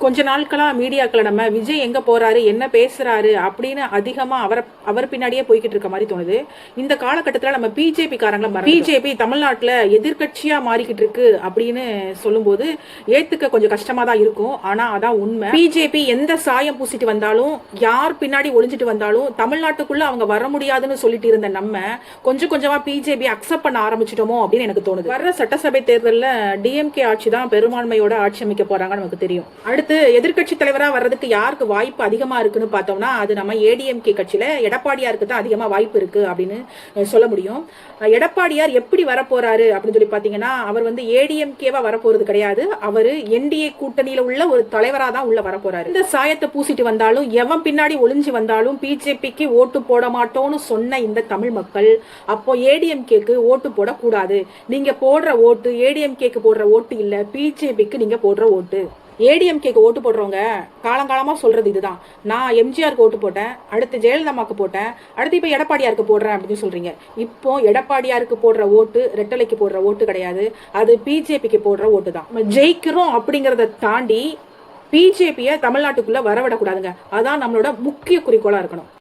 கொஞ்ச நாட்களா மீடியாக்களை நம்ம விஜய் எங்க போறாரு, என்ன பேசுறாரு அப்படின்னு அதிகமா அவர் பின்னாடியே போய்கிட்டு இருக்க மாதிரி தோணுது. இந்த காலகட்டத்தில் நம்ம பிஜேபி காரங்களை பிஜேபி தமிழ்நாட்டில் எதிர்கட்சியா மாறிக்கிட்டு இருக்கு அப்படின்னு சொல்லும்போது ஏத்துக்க கொஞ்சம் கஷ்டமா தான் இருக்கும். ஆனா அதான் உண்மை. பிஜேபி எந்த சாயம் பூசிட்டு வந்தாலும், யார் பின்னாடி ஒளிஞ்சிட்டு வந்தாலும் தமிழ்நாட்டுக்குள்ள அவங்க வர முடியாதுன்னு சொல்லிட்டு இருந்த நம்ம கொஞ்சம் கொஞ்சமா பிஜேபி அக்செப்ட் பண்ண ஆரம்பிச்சிட்டோமோ அப்படின்னு எனக்கு தோணுது. வர்ற சட்டசபை தேர்தலில் டிஎம்கே ஆட்சி தான் பெரும்பான்மையோட ஆட்சி அமைக்க போறாங்கன்னு நமக்கு தெரியும். அடுத்து எதிர்கட்சி தலைவரா வர்றதுக்கு யாருக்கு வாய்ப்பு அதிகமா இருக்குன்னு பார்த்தோம்னா அது நம்ம ஏடிஎம்கே கட்சியில எடப்பாடியாருக்கு தான் அதிகமா வாய்ப்பு இருக்கு அப்படின்னு சொல்ல முடியும். எடப்பாடியார் எப்படி வரப்போறாரு அப்படின்னு சொல்லி பாத்தீங்கன்னா, அவர் வந்து ஏடிஎம்கேவா வரப்போறது கிடையாது. அவர் என்டிஏ கூட்டணியில உள்ள ஒரு தலைவரா தான் உள்ள வரப்போறாரு. இந்த சாயத்தை பூசிட்டு வந்தாலும், எவன் பின்னாடி ஒளிஞ்சு வந்தாலும் பிஜேபிக்கு ஓட்டு போட மாட்டோம்னு சொன்ன இந்த தமிழ் மக்கள் அப்போ ஏடிஎம்கேக்கு ஓட்டு போடக்கூடாது. நீங்க போடுற ஓட்டு ஏடிஎம்கேக்கு போடுற ஓட்டு இல்ல, பிஜேபிக்கு நீங்க போடுற ஓட்டு. ஏடிஎம்கேக்கு ஓட்டு போடுறவங்க காலங்காலமாக சொல்கிறது இதுதான். நான் எம்ஜிஆருக்கு ஓட்டு போட்டேன், அடுத்து ஜெயலலிதாமாக்கு போட்டேன், அடுத்து இப்போ எடப்பாடியாருக்கு போடுறேன் அப்படின்னு சொல்கிறீங்க. இப்போ எடப்பாடியாருக்கு போடுற ஓட்டு ரெட்டலைக்கு போடுற ஓட்டு கிடையாது, அது பிஜேபிக்கு போடுற ஓட்டு தான். நம்ம ஜெயிக்கிறோம் அப்படிங்கிறத தாண்டி பிஜேபியை தமிழ்நாட்டுக்குள்ளே வரவிடக்கூடாதுங்க. அதான் நம்மளோட முக்கிய குறிக்கோளாக இருக்கணும்.